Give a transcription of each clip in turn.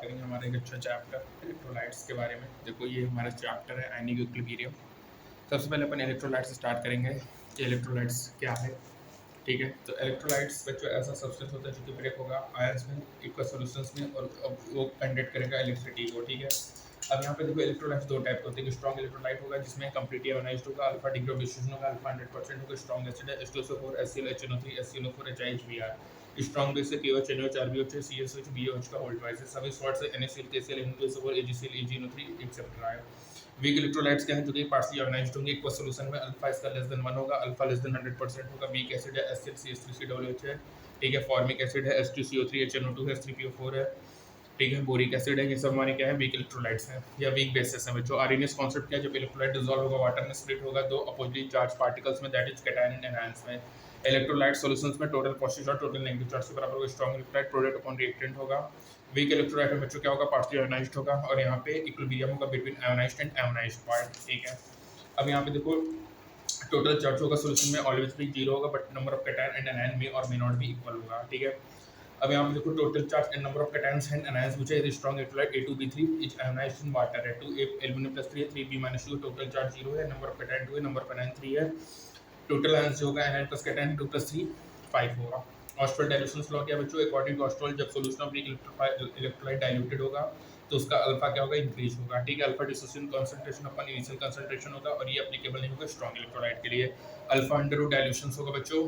करेंगे हमारा एक अच्छा चैप्टर इलेक्ट्रोलाइट्स के बारे में। देखो ये हमारा चैप्टर है आयनिक इक्विलिब्रियम। सबसे पहले अपन इलेक्ट्रोलाइट से स्टार्ट करेंगे कि इलेक्ट्रोलाइट्स क्या है। ठीक है, तो इलेक्ट्रोलाइट्स बच्चों ऐसा सब्सटेंस होता है जो कि ब्रेक होगा आयंस में इक्वल सॉल्यूशंस में और अब वो कंडक्ट करेगा इलेक्ट्रिसिटी को। ठीक है, अब यहाँ पे देखो इलेक्ट्रोलाइट्स दो टाइप के होते हैं। स्ट्रॉन्ग इलेक्ट्रोलाइट होगा जिसमें कंप्लीटली आयोनाइज्ड होगा, अल्फा डिग्री ऑफ डिस्ट्रीब्यूशन होगा, अल्फा 100% होगा। स्ट्रॉन्ग एसिड है H2SO4 HCl HNO3 HClO4 HIHBr। Strong base है KOH NaOH RbOH CSOH BOH का होल्ड वाइज है। सभी सॉल्ट्स है NaCl KCl N2SO4 AgCl AgNO3 etcetera है। वीक इलेक्ट्रोलाइट्स क्या है जो कि पार्शियली आयोनाइज्ड होंगे इक्वल सॉल्यूशन में। अल्फा इसका लेस देन 1 होगा, अल्फा लेस देन 100% होगा। वीक एसिड है HCl है। ठीक है, फॉर्मिक एसिड है H2CO3 HNO2 है H3PO4 है। ठीक है, बोरिक एसिड है। ये सब हमारे क्या है, वीक इलेक्ट्रोलाइट्स हैं या वीक बेसिस हैं बच्चों। आरएनएस कॉन्सेप्ट क्या है, जब इलेक्ट्रोलाइट डिसॉल्व होगा वाटर में स्प्लिट होगा दो अपोजिटली चार्ज पार्टिकल्स में, that is cation and anions में। इलेक्ट्रोलाइट सॉल्यूशंस में total positive charge total negative charge के बराबर होगा। Strong electrolyte product upon reactant होगा। वीक इलेक्ट्रोलाइट में बच्चों क्या होगा, पार्शियली आयोनाइज्ड होगा और यहाँ पे इक्विलिब्रियम होगा बिटवीन आयोनाइज्ड एंड अयोनाइज्ड पार्ट। ठीक है, अब यहाँ पे देखो टोटल चार्ज होगा सॉल्यूशन में ऑलवेज भी जीरो होगा, but number of cation and anion में और मे नॉट भी इक्वल होगा। ठीक है, अब यहाँ पे देखो total charge and number of cations and anions पूछा है। Strong electrolyte A2B3 is ionised in water है। 2 एल्युमिनियम प्लस 3 है, 3B-2। टोटल चार्ज 0 है, नंबर ऑफ कैटायन 2 है, नंबर ऑफ एनायन 3 है। टोटल आयंस जो होगा एनायन प्लस कैटायन 2 प्लस 3 5 होगा। ऑस्ट्रल डाइल्यूशन लॉ क्या बच्चों, अकॉर्डिंग टू ऑस्ट्रल जब सॉल्यूशन ऑफ इलेक्ट्रोलाइट डाइल्यूटेड होगा तो उसका अल्फा क्या होगा, इंक्रीज होगा। ठीक है, alpha dissociation concentration upon initial concentration होगा और ये एप्लीकेबल नहीं होगा स्ट्रॉन्ग इलेक्ट्रोलाइट के लिए। अल्फा अंडर रूट डाइल्यूशन होगा बच्चों।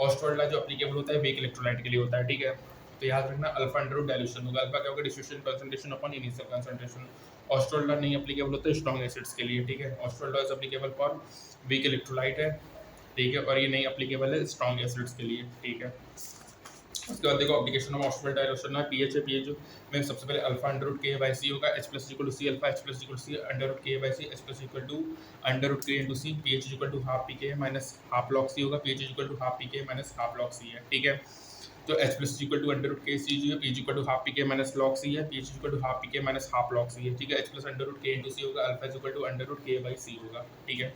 ऑस्ट्रल जो एप्लीकेबल होता है वीक इलेक्ट्रोलाइट के लिए होता है। ठीक है, तो याद रखना अल्फा अंडर रूट डाइल्यूशन होगा। अल्फा क्या होगा, dissociation concentration upon initial concentration. Ostwald law नहीं एप्लीकेबल होता है स्ट्रॉन्ग एसिड्स के लिए। ठीक है, Ostwald law is applicable for weak electrolyte है। ठीक है, और ये नहीं एप्लीकेबल है स्ट्रॉन्ग एसिड्स के लिए। ठीक है, उसके बाद देखो एप्लीकेशन ऑफ ऑस्ट्रल डाइल्यूशन है। पीएच है, पीएच में सबसे पहले alpha under root K by C होगा। H plus equal to C alpha, H plus equal to C under root K by C, H plus equal to under root K into C. PH equal to half P K minus half log C होगा। PH equal to half P K minus half log C है। ठीक है, तो H plus equal to under root K C जो है, pH equal to half P K minus log C है। PH equal to half P K minus half log C है। ठीक है, H plus under root K into C होगा। Alpha equal to under root K by C होगा। ठीक है,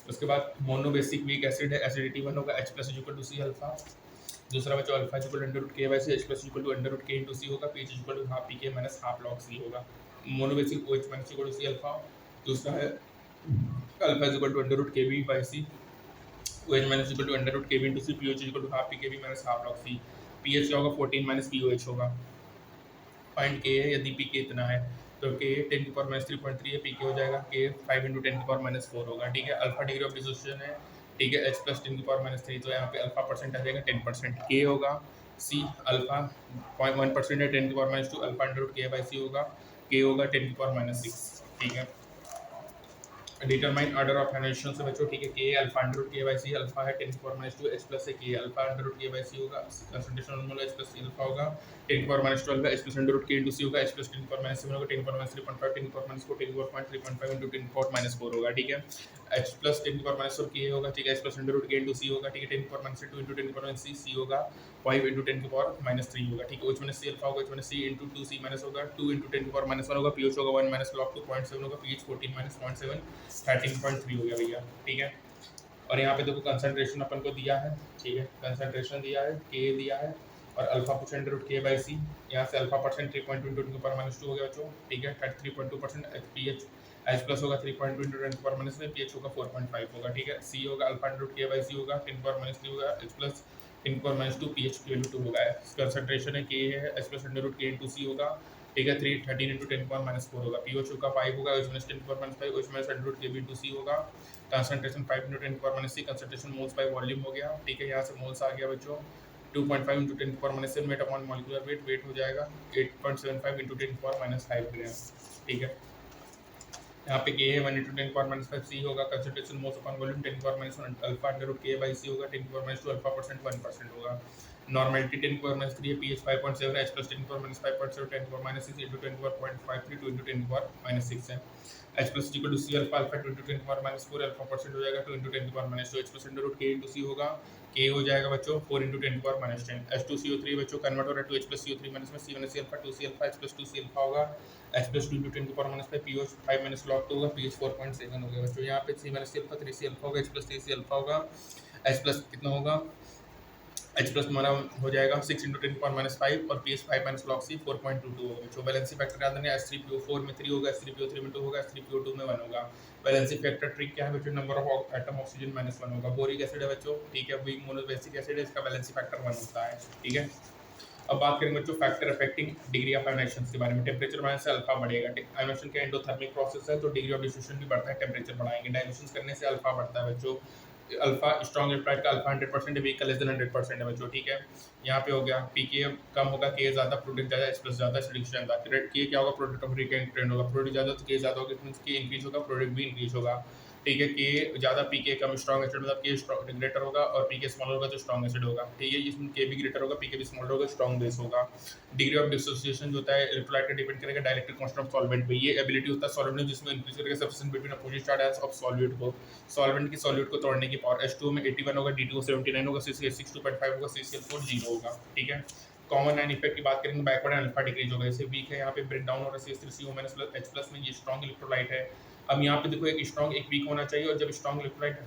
उसके बाद मोनोबेसिक वीक एसिड है, एसिडिटी 1 होगा। H plus equal to C alpha. दूसरा बच्चा alpha equal under root K by C, H plus equal to under root K into C होगा। PH equal to half P K minus half log C होगा। Monobasic OH minus equal to C alpha. दूसरा है alpha equal to under root K B by C, OH minus equal to under root K B into C. PH equal to half P K B minus half log C. PH क्या होगा, 14 minus POH होगा। Point के है, यदि P के इतना है तो के 10 की पावर माइनस 3.3 है, पी के हो जाएगा के 5 इंटू 10 की पावर माइनस 4 होगा। ठीक है, अल्फा डिग्री ऑफ डिसोसिएशन है। ठीक है, H प्लस 10 की पावर माइनस 3, तो यहाँ पे अल्फा परसेंट आ जाएगा 10%। के होगा सी अल्फा 0.1% है, 10 की power minus 2 alpha under root K by C होगा। के होगा 10 की पावर माइनस 6। ठीक है, डिटरमाइन ऑर्डर ऑफ हाइड्रोजन से बच्चों। ठीक है, के alpha under root K by C alpha है 10 की पावर माइनस 2, H प्लस है के alpha under root K by C होगा। Concentration normal H plus alpha होगा 10 की पावर माइनस 12 है। H plus under root K into C होगा। H plus 10 की पावर माइनस 7 होगा 10 की पावर माइनस 3.5, 10 की पावर माइनस 4, 10 की पावर 3.5 इंटू 10 की पावर माइनस 4 होगा। ठीक है, H प्लस 10 की पावर माइनस 4 के होगा। ठीक है, H plus under root K into C होगा। ठीक है, 10 की पावर माइनस 2 इंटू 10 की पावर माइनस सी होगा 5 इंटू 10 की पावर माइनस 3 होगा। ठीक है, OH माइनस सी अल्फा होगा, H माइनस सी इंटू 2 सी माइनस होगा 2 इंटू 10 की पावर माइनस 1 होगा। पीएच होगा 1 माइनस लॉग 2 0.7 होगा। पीएच 14 माइनस 0.7 13.3 हो गया भैया। ठीक है, और यहाँ पे देखो कंसंट्रेशन अपन को दिया है। ठीक है, कंसंट्रेशन दिया है, के दिया है और अल्फा पूछा अंडर रूट के बाई सी। यहाँ से अल्फा परसेंट 3.2 इंटू 10 की पावर माइनस 2 हो गया बच्चों। ठीक है, 33.2%। पीएच H प्लस होगा 3.2 इंटू 10 की पावर माइनस 3, पीएच होगा 4.5 होगा। ठीक है, सी होगा alpha under root K by C होगा 10 की पावर माइनस 3 होगा। H प्लस 10 की पावर माइनस 2, पीएच की वैल्यू 2 होगा। कंसंट्रेशन है के है, H plus under root K into C होगा। ठीक है, 13 इंटू 10 की पावर माइनस 4 होगा। पीओच का 5 होगा, OH माइनस 10 की power minus 5, OH minus under root K B into C होगा। कंसंट्रेशन 5 इंटू 10 की power minus 6, concentration moles by volume हो गया। ठीक है, यहाँ से मोल्स आ गया बच्चों 2.5 इंटू 10 की power minus 7 weight upon molecular weight, weight हो जाएगा 8.75 इंटू 10 की पावर माइनस 5 ग्राम। ठीक है, यहाँ पे के है 1 इंटू 10 की पावर माइनस 5, सी होगा कंसंट्रेशन मोल्स अपॉन वॉल्यूम 10 की power minus 1 alpha under root K by C होगा 10 की पावर माइनस 2 अल्फा परसेंट 1% होगा। नॉर्मलिटी 10 की पावर माइनस 3 है, पीएच 5.7 है, H प्लस 10 की पावर माइनस 5.7 10 की पावर माइनस 6 इंटू 10 की पावर 0.53 2 इंटू 10 की पावर माइनस 6 है। H plus equal to C alpha alpha 2 into 10 की पावर माइनस 4 अल्फा परसेंट हो जाएगा 2 इंटू 10 की power minus 2। H plus under root K into C होगा, के हो जाएगा बच्चों 4 इंटू 10 की पावर माइनस 10। H2CO3 बच्चों कन्वर्ट हो रहा है to H plus CO3 minus में C minus C alpha 2 C alpha H plus 2 C alpha होगा। H प्लस 2 इंटू 10 की power minus 5 POH 5 minus log 2 होगा, पीएच 4.7 हो गया बच्चों। यहाँ पे C minus C alpha 3 C alpha होगा, H प्लस 3 सी अल्फा होगा। H प्लस कितना होगा एच प्लस हमारा हो जाएगा 6 इंटू 10⁻⁵ और पी एच 5 माइनस लॉग सी 4.22 होगा। जो वैलेंसी फैक्टर याद रखना, H3PO4 में 3 होगा, H3PO3 में 2 होगा, H3PO2 में 1 होगा। वैलेंसी फैक्टर ट्रिक क्या है बच्चों, नंबर ऑफ एटम ऑक्सीजन -1 होगा। बोरिक एसिड है बच्चों, ठीक है, वीक मोनोबेसिक एसिड है, इसका वैलेंसी फैक्टर 1 होता है, ठीक है। अब बात करेंगे बच्चों factor affecting degree of ionization के बारे में। टेम्परेचर बढ़ाने से अल्फा बढ़ेगा। आयोनाइजेशन का एंडोथर्मिक प्रोसेस है, तो डिग्री ऑफ डिस्ट्रीब्यूशन भी बढ़ता है, टेम्परेचर बढ़ाएंगे। डाइल्यूशन करने से अल्फा बढ़ता है बच्चों। अल्फा स्ट्रॉन्ग इलेक्ट्रोलाइट का अल्फा 100% है, वीक का लेस देन 100% है बच्चों, ठीक है। यहाँ पे हो गया पीके कम होगा, के ज्यादा, प्रोडक्ट ज्यादा, एच प्लस ज्यादा, एसिडिक ज्यादा। के क्या होगा, प्रोडक्ट ऑफ रिकरेंट ट्रेंड होगा। प्रोडक्ट ज्यादा तो के ज्यादा होगा, मींस के इंक्रीज होगा, प्रोडक्ट भी इंक्रीज होगा, ठीक है। के ज्यादा पीके कम स्ट्रॉन्ग एसिड मतलब के ग्रेटर होगा, और पीके स्मॉलर होगा तो स्ट्रॉन्ग एसिड होगा, ठीक है। इसमें के भी ग्रेटर होगा, पीके भी स्मॉलर होगा, स्ट्रॉन्ग बेस होगा। डिग्री ऑफ डिसोसिएशन जो होता है इलेक्ट्रोलाइट का डिपेंड करेगा डाइलेक्ट्रिक कांस्टेंट ऑफ सॉल्वेंट पे। ये एबिलिटी होता है सॉल्वेंट में जिसमें इंक्रीज करेगा substance between opposite charge of solute को। सॉल्वेंट की सॉल्यूट को तोड़ने की पावर। H2 में 81 होगा, D2 79 होगा, CCl6 2.5 होगा, CCl4 0 होगा, ठीक है। कॉमन एंड इफेक्ट की बात करेंगे, बैकवर्ड एंड अल्फा डिक्रीज होगा। जैसे वीक है यहाँ पे ब्रेक डाउन हो रहा है CH3CO- H+ में, ये स्ट्रॉन्ग इलेक्ट्रोलाइट है। अब यहाँ पे देखो एक स्ट्रॉन्ग एक वीक होना चाहिए, और जब strong electrolyte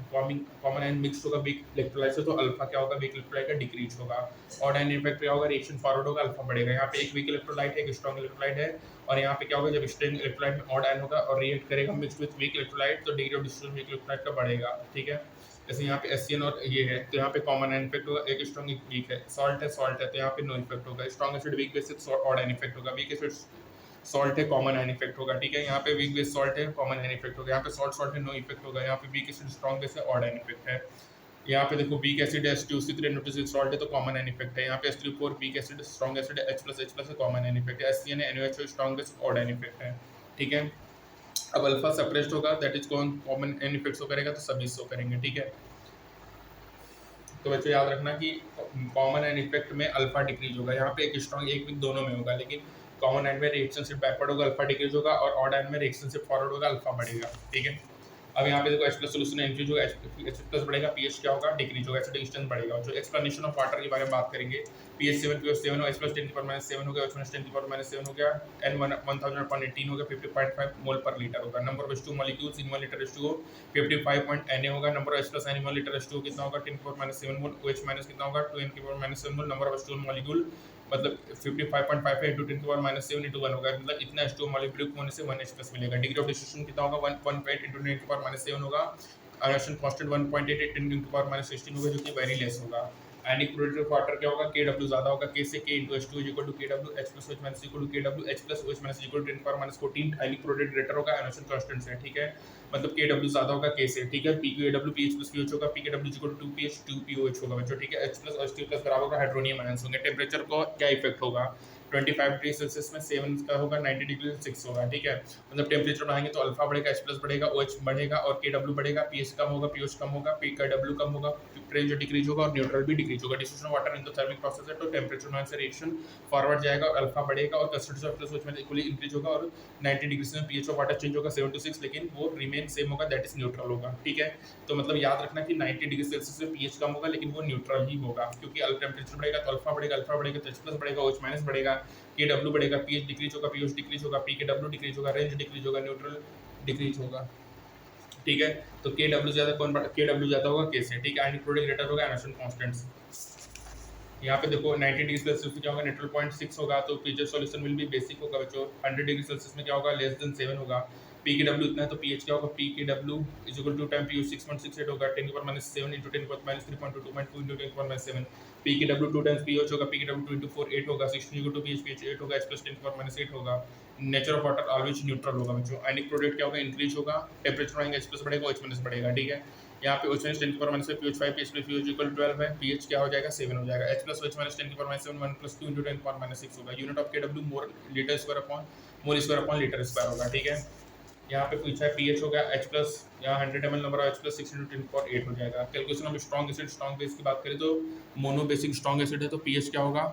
common and mixed होगा वीक इलेक्ट्रोलाइट से, तो अल्फा क्या होगा, वीक इलेक्ट्रोलाइट का डिक्रीज होगा। ऑड एंड इफेक्ट क्या होगा, रिएक्शन फॉरवर्ड होगा, अल्फा बढ़ेगा। यहाँ पे एक वीक इलेक्ट्रोलाइट है, एक स्ट्रॉन्ग इलेक्ट्रोलाइट है, और यहाँ पे क्या होगा, जब स्ट्रॉन्ग इलेक्ट्रोलाइट में ऑड आयन होगा और रिएक्ट करेगा मिक्स विद वीक इलेक्ट्रोलाइट, तो degree of distribution weak electrolyte का बढ़ेगा, ठीक है। जैसे यहाँ पे एससीएन और ये है, तो यहाँ पे कॉमन एंड इफेक्ट होगा, एक स्ट्रॉन्ग एक वीक है। सॉल्ट है तो यहाँ पे नो इफेक्ट होगा। Strong acid weak basis odd and effect होगा। वीक एसिड सॉल्ट है, कॉमन एंड इफेक्ट होगा, ठीक है। यहाँ पे वीक बेस सॉल्ट है, कॉमन एंड इफेक्ट होगा। यहाँ पे सॉल्ट है, नो इफेक्ट होगा। यहाँ पे वीक एसिड स्ट्रॉन्ग बेस है, ऑड एंड इफेक्ट है। यहाँ पे देखो वीक एसिड है, H2CO3 सॉल्ट है, तो कॉमन एंड इफेक्ट है। यहाँ पे H3O4 weak acid strong acid है, H+H+ है, कॉमन एंड इफेक्ट है। HCN है, NaOH strong base, odd and effect है, ठीक है। अब अल्फा सप्रेस्ड होगा, that is common and effect show करेगा, तो सभी शो करेंगे, ठीक है। तो बच्चों याद रखना कि कॉमन एंड इफेक्ट में अल्फा डिक्रीज होगा। यहाँ पे एक स्ट्रॉन्ग एक वीक दोनों में होगा, लेकिन कॉमन एंड में रिएक्शन शिफ्ट बैकवर्ड होगा, अल्फा डिक्रीज होगा, और ऑड एंड में रिएक्शन शिफ्ट फॉरवर्ड होगा, अल्फा बढ़ेगा, ठीक है। अब यहाँ पे देखो H+ सोल्यूशन में इंक्रीज होगा, H+ बढ़ेगा, पीएच क्या होगा, डिक्रीज होगा, एसिडिक स्ट्रेंथ बढ़ेगा। जो एक्सप्लेनेशन ऑफ वाटर के बारे में बात करेंगे, pH 7 pH 7 हो, H+ 10⁻⁷ हो गया, H- 10⁻⁷ हो गया, N 1018 हो गया, 50.5 मोल पर लीटर होगा। Number of H2 molecules in 1 litre H2O 55.Na होगा। Number of H+ in 1 litre H2O कितना होगा, 10⁻⁷ मोल। OH माइनस कितना होगा, 2n⁻⁷ mole. Number of H2O molecule मतलब 55.5 इंटू 10⁻⁷ इंटू 1 होगा, मतलब इतना H2O मॉलिक्यूल होने से 1H+ मिलेगा। डिग्री ऑफ डिस्ट्रीब्यूशन कितना होगा, 1.8 इंटू 10⁻⁷ होगा। आयोनाइजेशन कांस्टेंट 1.88 10 इंटू 16 होगा, जो कि वेरी लेस होगा। आयनिक प्रोडक्ट ऑफ वाटर क्या होगा, KW ज्यादा होगा, K से K into H2 equal to KW, H+ OH minus equal to KW, H+ OH minus equal to 10⁻14। आयनिक प्रोडक्ट ग्रेटर होगा आयोनाइजेशन कांस्टेंट से, ठीक है, मतलब KW ज्यादा होगा K से, ठीक है। PKW PH plus PH होगा, PKW equal to 2pH 2pOH होगा बच्चों, ठीक है। H+ और H2+ बराबर होगा, हाइड्रोनियम आयंस होंगे। टेंपरेचर को क्या इफेक्ट होगा, 25 डिग्री सेल्सियस में 7 का होगा, 90 डिग्री 6 होगा, ठीक है। मतलब टेम्परेचर बढ़ाएंगे तो अल्फा बढ़ेगा, H+ बढ़ेगा, OH बढ़ेगा, और KW बढ़ेगा, PH कम होगा, POH कम होगा, PKW कम होगा, टेम्परेचर डिक्रीज होगा, और न्यूट्रल भी डिक्रीज होगा। Distribution of water endothermic process है, तो टेम्परेचर में से रिएक्शन फॉरवर्ड जाएगा और अल्फा बढ़ेगा, और कंसंट्रेशन ऑफ OH में इक्वली इंक्रीज होगा, और 90 डिग्री से pH ऑफ वाटर चेंज होगा 7 to 6, लेकिन वो रिमेन सेम होगा, दैट इज न्यूट्रल होगा, ठीक है। तो मतलब याद रखना कि 90 डिग्री सेल्सियस में pH कम होगा, लेकिन वो न्यूट्रल ही होगा, क्योंकि टेम्परेचर बढ़ेगा तो अल्फा बढ़ेगा, तो H+ बढ़ेगा, OH माइनस बढ़ेगा, KW बढ़ेगा, pH डिक्रीज होगा, POH डिक्रीज होगा, PKW डिक्रीज होगा, रेंज डिक्रीज होगा, न्यूट्रल डिक्रीज होगा, ठीक है। तो KW ज्यादा KW ज्यादा होगा K से, ठीक है। आयनिक प्रोडक्ट ग्रेटर होगा आयोनाइजेशन कांस्टेंट से। यहाँ पे देखो 90 डिग्री सेल्सियस में क्या होगा, न्यूट्रल 0.6 होगा, तो pH solution will be basic होगा बच्चों। 100 डिग्री सेल्सियस में क्या होगा, लेस देन 7 होगा। PKW इतना है तो पीएच क्या होगा, PKW is equal to time POH 6.68 होगा, 10⁻⁷ इंटू 10⁻⁻3.2 इंटू 10⁻7। PKW 2 टाइम्स POH होगा, PKW 2 इंटू 4 8 होगा, 16 इक्वल टू pH 8 होगा, H+ 10⁻8 होगा। Nature of water always neutral होगा बच्चों। आयनिक प्रोडक्ट क्या होगा, इंक्रीज होगा, टेम्परेचर बढ़ेगा, H+ बढ़ेगा, OH- बढ़ेगा, ठीक है। यहाँ पे OH- 10⁻⁻⁴ PH 5 PH plus PH equal 12 है, pH क्या हो जाएगा 7 हो जाएगा। H+ OH- 10⁻⁷ 1 plus 2 into 10⁻6 होगा। Unit of KW mole litre square upon mole square upon litre square होगा, ठीक है। यहाँ पे पूछा है pH हो गया H+, यहाँ 100 ml number of H+ 6 into 10⁻8 हो जाएगा। Calculation of strong acid, strong base की बात करें तो मोनो बेसिक स्ट्रॉन्ग एसिड है, तो pH क्या होगा,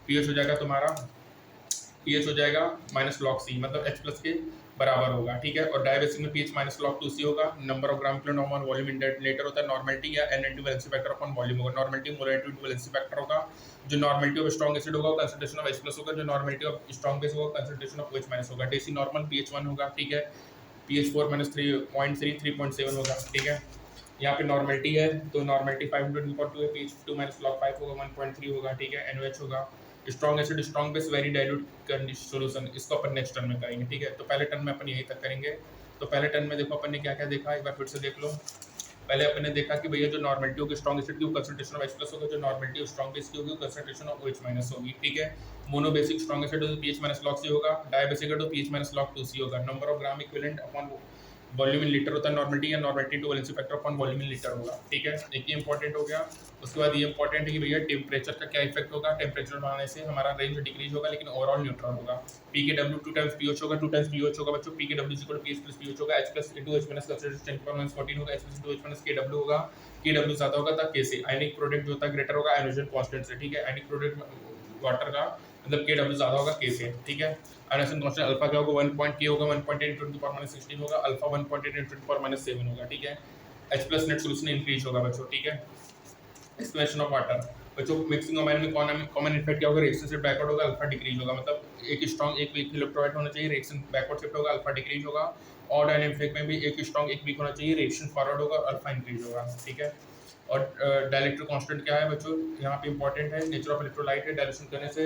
pH हो जाएगा तुम्हारा pH हो जाएगा -log C, मतलब H+ के बराबर होगा, ठीक है। और डायबेसिक में pH -log 2C होगा। Number of gram kilo on volume indicator होता है। नॉर्मलिटी या N valency factor upon volume होगा। नॉर्मलिटी मोलरिटी वैलेंसी फैक्टर होगा। जो नॉर्मलिटी ऑफ स्ट्रॉन्ग एसिड होगा कंसंट्रेशन ऑफ H+ होगा। जो नॉर्मलिटी ऑफ स्ट्रॉन्ग बेस होगा कंसंट्रेशन ऑफ OH- होगा। डेसी नॉर्मल pH 1 होगा, ठीक है। pH 4 -3 0.3 3.7 होगा, ठीक है। यहाँ पे नॉर्मलिटी है, तो नॉर्मलिटी 5/2 है, पीएच 2 माइनस लॉग 5 होगा, 1.3 होगा, ठीक है। एनओएच होगा, strong acid strong base very dilute solution, इसको अपन नेक्स्ट टर्म में करेंगे, ठीक है। तो पहले टर्म में अपन यहीं तक करेंगे। तो पहले टर्म में देखो अपन ने क्या क्या देखा, एक बार फिर से देख लो। पहले अपन ने देखा कि भैया जो नॉर्मलिटी होगी स्ट्रॉन्ग एसिड की वो कंसंट्रेशन ऑफ H+ होगा, जो नॉर्मलिटी स्ट्रॉन्ग बेस की होगी वो कंसंट्रेशन ऑफ OH- होगी, ठीक है। मोनोबेसिक स्ट्रॉन्ग एसिड तो pH माइनस log C होगा, डायबेसिक है तो pH माइनस log 2C होगा। Number of gram equivalent upon volume in litre होता है नॉर्मलिटी, या normality to valency factor upon volume in litre होगा, ठीक है। एक ये इंपॉर्टेंट हो गया। उसके बाद ये इंपॉर्टेंट है कि भैया टेम्परेचर का क्या इफेक्ट होगा, टेम्परेचर बढ़ाने से हमारा रेंज डिक्रीज होगा लेकिन ओवरऑल न्यूट्रल होगा। P K W 2 times pH होगा, 2 टाइम्स पीएच होगा बच्चों, P K W equal to pH plus pH होगा, H plus into H minus concentration 10 होगा, H plus into H minus K W होगा, K W ज्यादा होगा तब के से आयनिक प्रोडक्ट जो होता है ग्रेटर होगा हाइड्रोजन कांस्टेंट से, ठीक है। आयनिक प्रोडक्ट वाटर का मतलब के डब्ल्यू ज्यादा होगा के से, ठीक है। आयनिक कांस्टेंट अल्फा क्या होगा 1 पॉइंट के होगा 1.8 × 10⁻16 होगा, अल्फा 1.8 × 10⁻7 होगा, ठीक है। H plus net solution increase होगा बच्चों, ठीक है। एक्सप्रेशन ऑफ वाटर बच्चों, मिक्सिंग अमाइन में कॉमन इफेक्ट क्या होगा, रिएक्शन से बैकवर्ड होगा, अल्फा डिक्रीज होगा, मतलब एक स्ट्रॉन्ग एक वीक इलेक्ट्रोलाइट होना चाहिए, रिएक्शन बैकवर्ड शिफ्ट होगा, अल्फा डिक्रीज होगा। और डायनेमिक में भी एक स्ट्रॉन्ग एक वीक होना चाहिए, रिएक्शन फॉरवर्ड होगा, अल्फा इंक्रीज होगा, ठीक है। और डायलेक्ट्रिक कांस्टेंट क्या है बच्चों, यहाँ पे इंपॉर्टेंट है, नेचर ऑफ इलेक्ट्रोलाइट है, डायल्यूशन करने से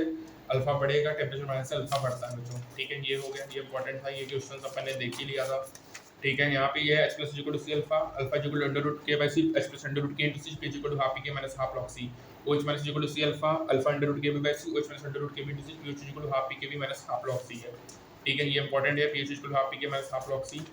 अल्फा बढ़ेगा, टेम्परेचर बढ़ने से अल्फा बढ़ता है बच्चों, ठीक है। ये हो गया, ये इंपॉर्टेंट था, ये क्वेश्चन अपन ने देख ही लिया था, ठीक है। यहाँ पे ये है H+ equal to C alpha, alpha equal to under root K by C, H+ under root K into C, P equal to half K minus half log C, OH minus equal to C alpha, alpha under root K B by C, OH minus under root K B into C, PH equal to half K B minus half log C है, ठीक है। ये important है, PH equal to half K minus half log C.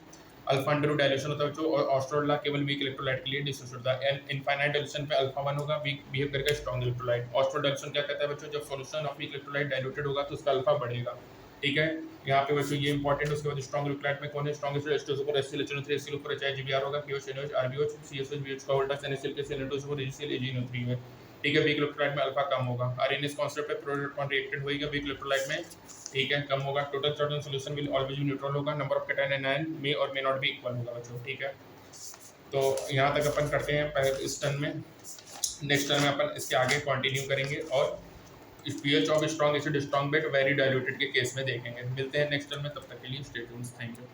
Alpha under root dilution होता है बच्चों, और ऑस्ट्रोड law केवल वीक इलेक्ट्रोलाइट के लिए डिस्कस होता है। एंड इनफाइनाइट डायल्यूशन पे अल्फा 1 होगा, वीक बिहेव करेगा स्ट्रॉन्ग इलेक्ट्रोलाइट। ऑस्ट्रोड डायल्यूशन क्या कहता है बच्चों, जब solution of weak electrolyte diluted होगा तो उसका अल्फा बढ़ेगा, ठीक है। यहाँ पे बच्चों ये इंपॉर्टेंट। उसके बाद स्ट्रॉन्ग इलेक्ट्रोलाइट में कौन है, स्ट्रॉन्ग H2SO पर HCl HNO3 HCl ऊपर HIGBr होगा, KOH NOH RBOH CSH BH का वोल्टेज NaCl के Cl2SO पर AgCl AgNO3 है, ठीक है। वीक इलेक्ट्रोलाइट में अल्फा कम होगा, आरएनएस कांस्टेंट पे प्रोटॉन रिएक्टेड होएगा वीक इलेक्ट्रोलाइट में, ठीक है, कम होगा। Total charge on solution will always be neutral होगा, number of cation and ion may और मे नॉट बी इक्वल होगा बच्चों, ठीक है। तो यहाँ तक अपन करते हैं पहले इस टर्न में। नेक्स्ट टर्न में अपन इसके आगे कंटिन्यू करेंगे और pH of strong acid strong base very diluted के केस में देखेंगे। मिलते हैं नेक्स्ट टर्न में, तब तक के लिए स्टे ट्यून्ड, थैंक यू।